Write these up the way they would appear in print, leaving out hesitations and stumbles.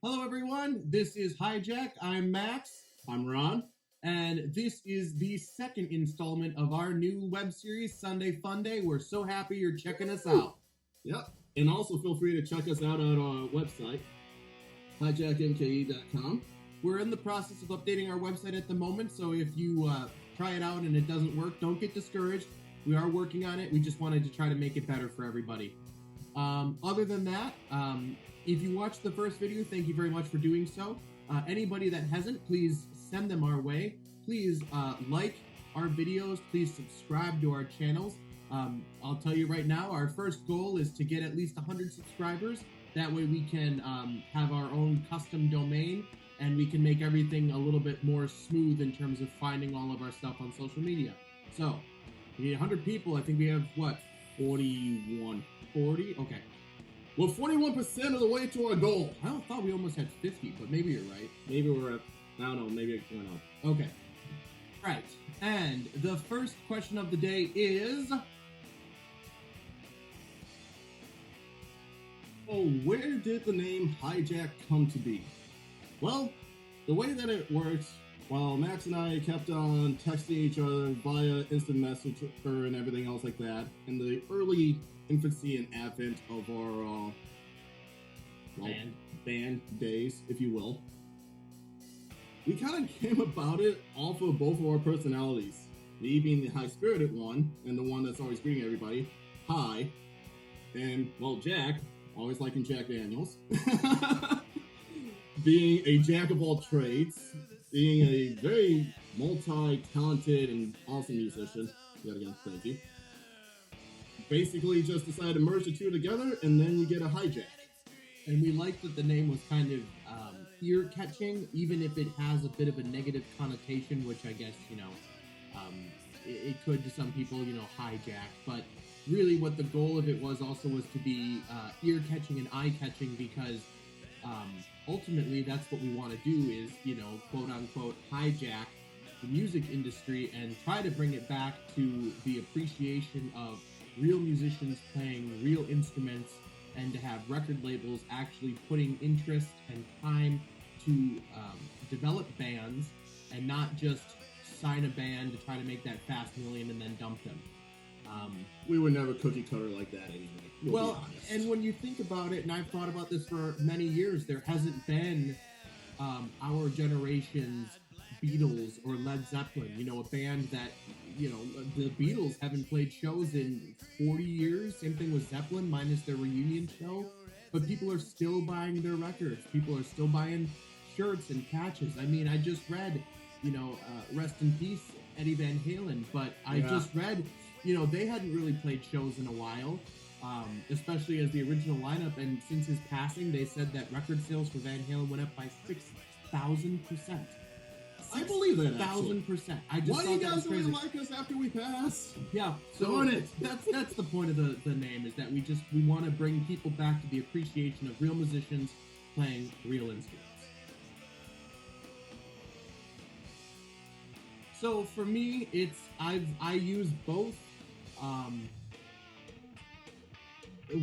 Hello, everyone. This is Hijack. I'm Max. I'm Ron. And this is the second installment of our new web series, Sunday Funday. We're so happy you're checking us out. Yep. And also feel free to check us out on our website, hijackmke.com. We're in the process of updating our website at the moment, so if you try it out and it doesn't work, don't get discouraged. We are working on it. We just wanted to try to make it better for everybody. Other than that, if you watched the first video, thank you very much for doing so. Anybody that hasn't, please send them our way. Please like our videos. Please subscribe to our channels. I'll tell you right now, our first goal is to get at least 100 subscribers. That way we can have our own custom domain and we can make everything a little bit more smooth in terms of finding all of our stuff on social media. So, we need 100 people. I think we have, what, 41. 40? Okay. We're 41% of the way to our goal. I thought we almost had 50, but maybe you're right. Maybe we're at, I don't know, maybe it went up. Okay. Right. And the first question of the day is... Oh, where did the name Hijack come to be? Well, the way that it works, while Max and I kept on texting each other via instant messenger and everything else like that, in the early infancy and advent of our band days, if you will, we kind of came about it off of both of our personalities. Me being the high-spirited one, and the one that's always greeting everybody, hi, and, well, Jack, always liking Jack Daniels, being a jack of all trades, being a very multi-talented and awesome musician. Yet again, thank you. Basically just decided to merge the two together, and then you get a hijack. And we liked that the name was kind of ear-catching, even if it has a bit of a negative connotation, which I guess, it could to some people, hijack. But really what the goal of it was also was to be ear-catching and eye-catching, because ultimately that's what we want to do is, quote-unquote hijack the music industry and try to bring it back to the appreciation of real musicians playing real instruments, and to have record labels actually putting interest and time to develop bands and not just sign a band to try to make that fast million and then dump them. We were never cookie cutter like that anyway. Well, and when you think about it, and I've thought about this for many years, there hasn't been our generation's Beatles or Led Zeppelin, a band that, the Beatles haven't played shows in 40 years. Same thing with Zeppelin, minus their reunion show. But people are still buying their records. People are still buying shirts and patches. I mean, I just read, rest in peace, Eddie Van Halen. But I just read, they hadn't really played shows in a while, especially as the original lineup. And since his passing, they said that record sales for Van Halen went up by 6,000%. I believe that. 1,000%. I just Why do you guys really like us after we pass? Yeah, so darn it. That's the point of the name, is that we want to bring people back to the appreciation of real musicians playing real instruments. So for me, I use both.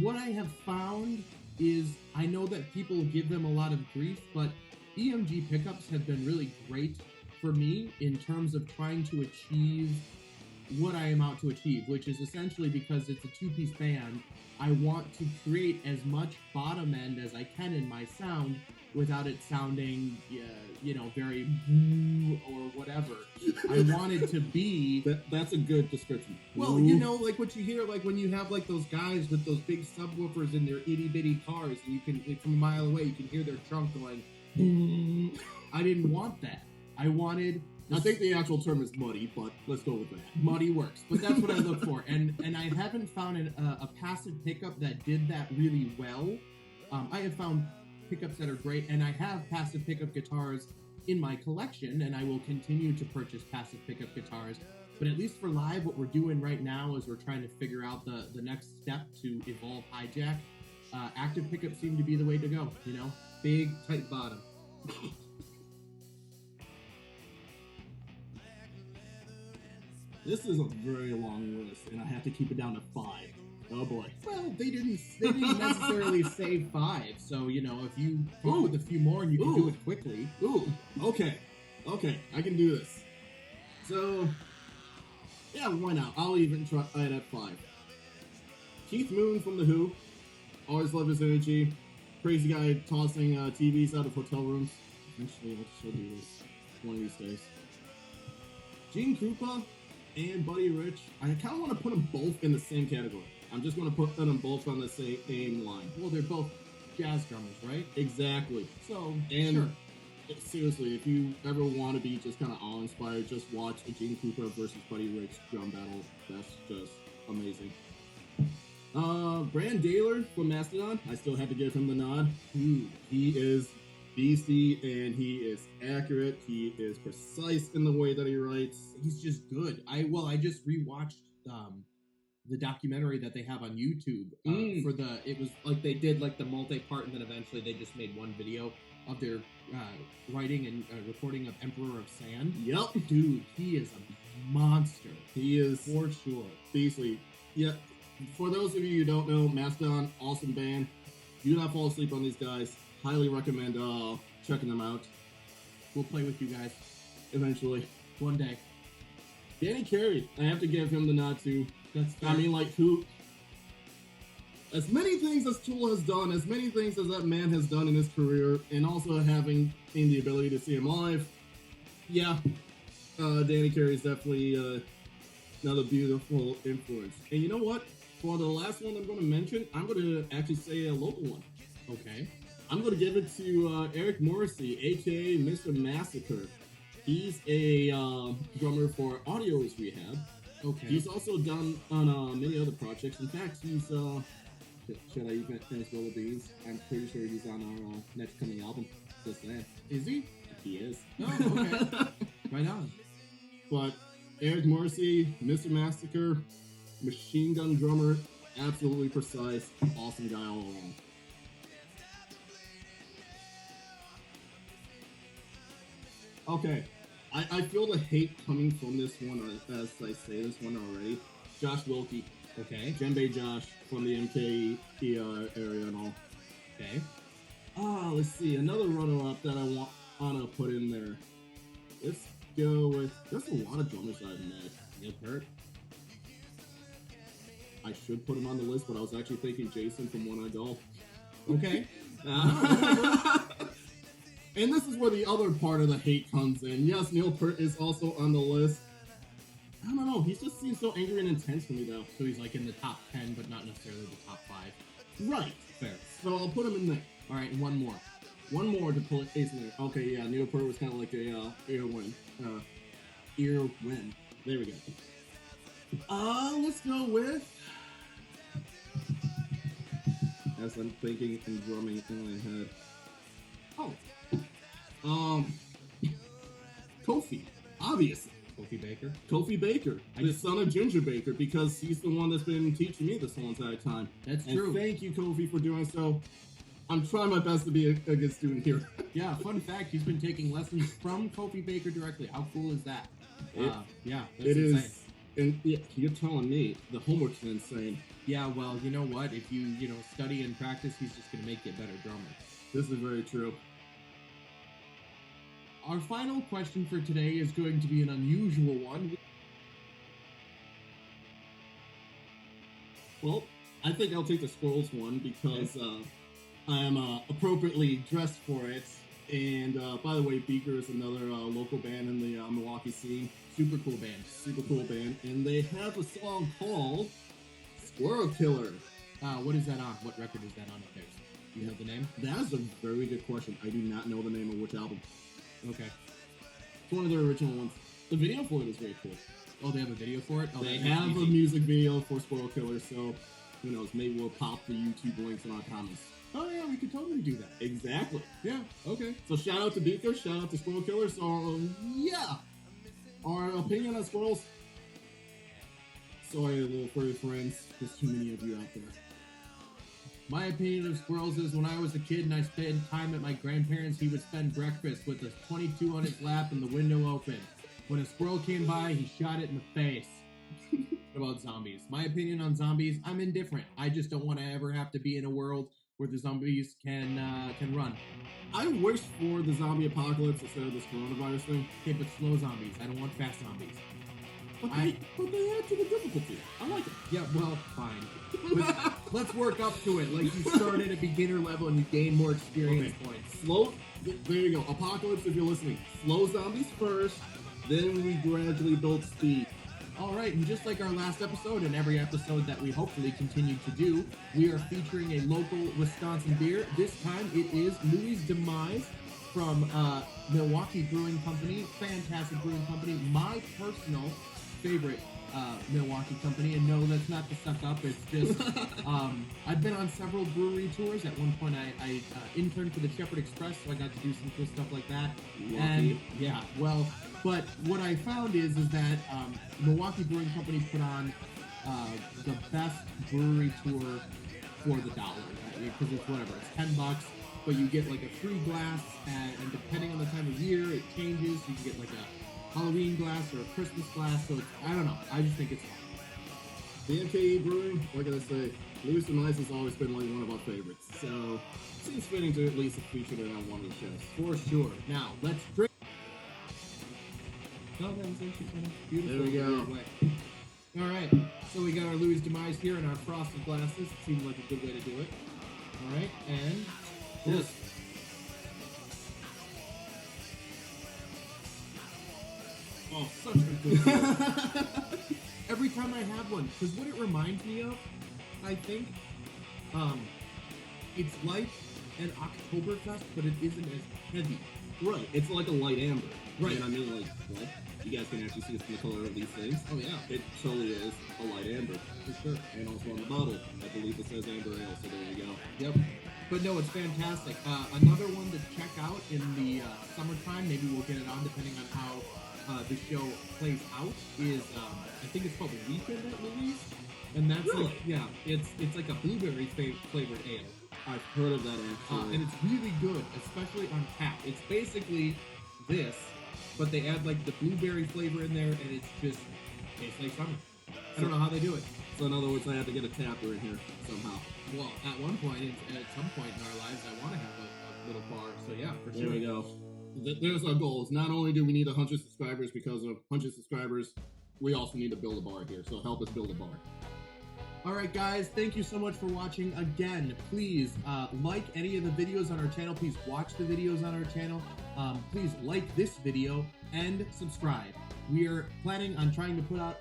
What I have found is, I know that people give them a lot of grief, but EMG pickups have been really great for me in terms of trying to achieve what I am out to achieve, which is essentially, because it's a two-piece band, I want to create as much bottom end as I can in my sound without it sounding, very or whatever. I want it to be... That's a good description. Well, like what you hear, like when you have like those guys with those big subwoofers in their itty-bitty cars, and you can, from a mile away, you can hear their trunk going... I didn't want that. I wanted... I think the actual term is muddy, but let's go with that. Muddy works, but that's what I look for. And I haven't found a passive pickup that did that really well. I have found pickups that are great, and I have passive pickup guitars in my collection, and I will continue to purchase passive pickup guitars. But at least for live, what we're doing right now is we're trying to figure out the next step to evolve hijack. Active pickups seem to be the way to go, Big, tight bottom. This is a very long list, and I have to keep it down to 5. Oh boy. Well, they didn't necessarily say 5, so, you know, if you come up with a few more and you can do it quickly. Ooh, okay, I can do this. So, yeah, why not? I'll even try it at 5. Keith Moon from The Who. Always love his energy. Crazy guy tossing TVs out of hotel rooms. Eventually, I'll do this one of these days. Gene Krupa and Buddy Rich. I kind of want to put them both in the same category. I'm just going to put them both on the same line. Well, they're both jazz drummers, right? Exactly. So, and sure. Seriously, if you ever want to be just kind of awe-inspired, just watch a Gene Krupa versus Buddy Rich drum battle. That's just amazing. Brand Daler from Mastodon. I still have to give him the nod. He is beastie and he is accurate. He is precise in the way that he writes. He's just good. I just rewatched the documentary that they have on YouTube for it was like they did like the multi-part and then eventually they just made one video of their writing and recording of Emperor of Sand. Yep. Dude, he is a monster. He is for sure. Beastly. Yep. For those of you who don't know, Mastodon, awesome band. Do not fall asleep on these guys. Highly recommend checking them out. We'll play with you guys. Eventually. One day. Danny Carey. I have to give him the nod too. That's fair. I mean, like, who... As many things as Tool has done, as many things as that man has done in his career, and also having the ability to see him live, yeah, Danny Carey is definitely another beautiful influence. And you know what? For the last one I'm going to mention, I'm going to actually say a local one. Okay. I'm going to give it to Eric Morrissey, a.k.a. Mr. Massacre. He's a drummer for Audio's Rehab. Okay. He's also done on many other projects. In fact, he's... should I even finish Roller Beans? I'm pretty sure he's on our next coming album. Just saying. Is he? He is. Oh, okay. Right on. But Eric Morrissey, Mr. Massacre, machine gun drummer, absolutely precise, awesome guy all around. Okay, I feel the hate coming from this one as I say this one already. Josh Wilkie. Okay. Djembe Josh from the MK area and all. Okay. Let's see. Another runner-up that I want to put in there. Let's go with... There's a lot of drummers I've met. Neil Peart. I should put him on the list, but I was actually thinking Jason from One Eye Golf. Okay. And this is where the other part of the hate comes in. Yes, Neil Peart is also on the list. I don't know. He just seems so angry and intense to me, though. So he's like in the top 10, but not necessarily the top 5. Right. Fair. So I'll put him in there. All right, and one more. One more to pull it in there. Okay, yeah, Neil Peart was kind of like a ear win. Ear win. There we go. Let's go with... As I'm thinking and drumming in my head. Kofi. Obviously. Kofi Baker? Kofi Baker, the son of Ginger Baker, because he's the one that's been teaching me this whole entire time. That's and true. Thank you, Kofi, for doing so. I'm trying my best to be a good student here. Yeah, fun fact, he's been taking lessons from Kofi Baker directly. How cool is that? Yeah, that's insane. Is. And yeah, you're telling me the homework's insane. Yeah, well, you know what? If you study and practice, he's just going to make you a better drummer. This is very true. Our final question for today is going to be an unusual one. Well, I think I'll take the Squirrels one because I am appropriately dressed for it. And by the way, Beaker is another local band in the Milwaukee scene. Super cool band. Super cool band. And they have a song called Squirrel Killer. What is that on? What record is that on of theirs? Do you know the name? That is a very good question. I do not know the name of which album. Okay. It's one of their original ones. The video for it is very cool. Oh, they have a video for it? Oh, they have a music video for Squirrel Killer, so who knows, maybe we'll pop the YouTube links in our comments. Oh yeah, we could totally do that. Exactly. Yeah, okay. So shout out to Beaker, shout out to Squirrel Killer. So yeah, our opinion on squirrels. Sorry, little furry friends, there's too many of you out there. My opinion of squirrels is when I was a kid and I spent time at my grandparents', he would spend breakfast with a 22 on his lap and the window open. When a squirrel came by, he shot it in the face. about zombies. My opinion on zombies, I'm indifferent. I just don't want to ever have to be in a world where the zombies can run. I wish for the zombie apocalypse instead of this coronavirus thing. Okay, but slow zombies. I don't want fast zombies. But they add to the difficulty. I like it. Yeah, well, fine. Let's work up to it. Like you start at a beginner level and you gain more experience points. Slow. There you go. Apocalypse, if you're listening. Slow zombies first, then we gradually build speed. All right, and just like our last episode and every episode that we hopefully continue to do, we are featuring a local Wisconsin beer. This time it is Louis Demise from Milwaukee Brewing Company. Fantastic brewing company. My personal favorite Milwaukee company. And no, that's not to suck up. It's just I've been on several brewery tours. At one point, I interned for the Shepherd Express, so I got to do some cool stuff like that. Lucky. And yeah, well. But what I found is that Milwaukee Brewing Company put on the best brewery tour for the dollar, because it's whatever, it's $10, but you get like a free glass, and depending on the time of year, it changes. You can get like a Halloween glass or a Christmas glass. So it's, I don't know. I just think it's fun. The MKE Brewing, what can I say? Louis Demise has always been like one of our favorites, so it seems fitting to at least feature it on one of the shows. For sure. Now let's drink. No, that was actually kind of beautiful. There we go. All right, so we got our Louis Demise here in our frosted glasses. It seemed like a good way to do it. All right, and yes. Oh, such a good one. Every time I have one, because what it reminds me of, I think, it's like an Oktoberfest, but it isn't as heavy. Right, it's like a light amber. Right. And I mean, like, what? You guys can actually see the color of these things. Oh, yeah. It totally is a light amber. For sure. And also on the bottle, I believe it says amber ale, so there you go. Yep. But no, it's fantastic. Another one to check out in the summertime, maybe we'll get it on depending on how the show plays out, is, I think it's called The Weekend at Louis. And that's really? like, yeah, it's like a blueberry flavored ale. I've heard of that actually. And it's really good, especially on tap. It's basically this, but they add like the blueberry flavor in there, and it's just tastes like summer. I don't know how they do it. So in other words, I have to get a tapper in here somehow. Well, at one point, at some point in our lives, I want to have a little bar. So yeah, for sure. There we go. There's our goals. Not only do we need 100 subscribers, because of 100 subscribers, we also need to build a bar here. So help us build a bar. All right, guys, thank you so much for watching. Again, please like any of the videos on our channel. Please watch the videos on our channel. Please like this video and subscribe. We are planning on trying to put out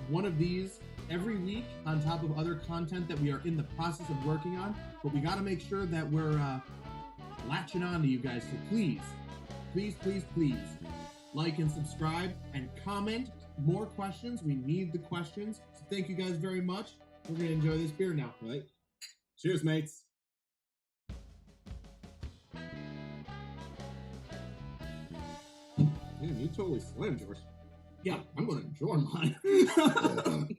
one of these every week on top of other content that we are in the process of working on. But we got to make sure that we're latching on to you guys. So please, please, please, please like and subscribe and comment more questions. We need the questions. So thank you guys very much. We're going to enjoy this beer now. Right? Cheers, mates. Man, you totally slammed yours. Yeah. I'm going to enjoy mine.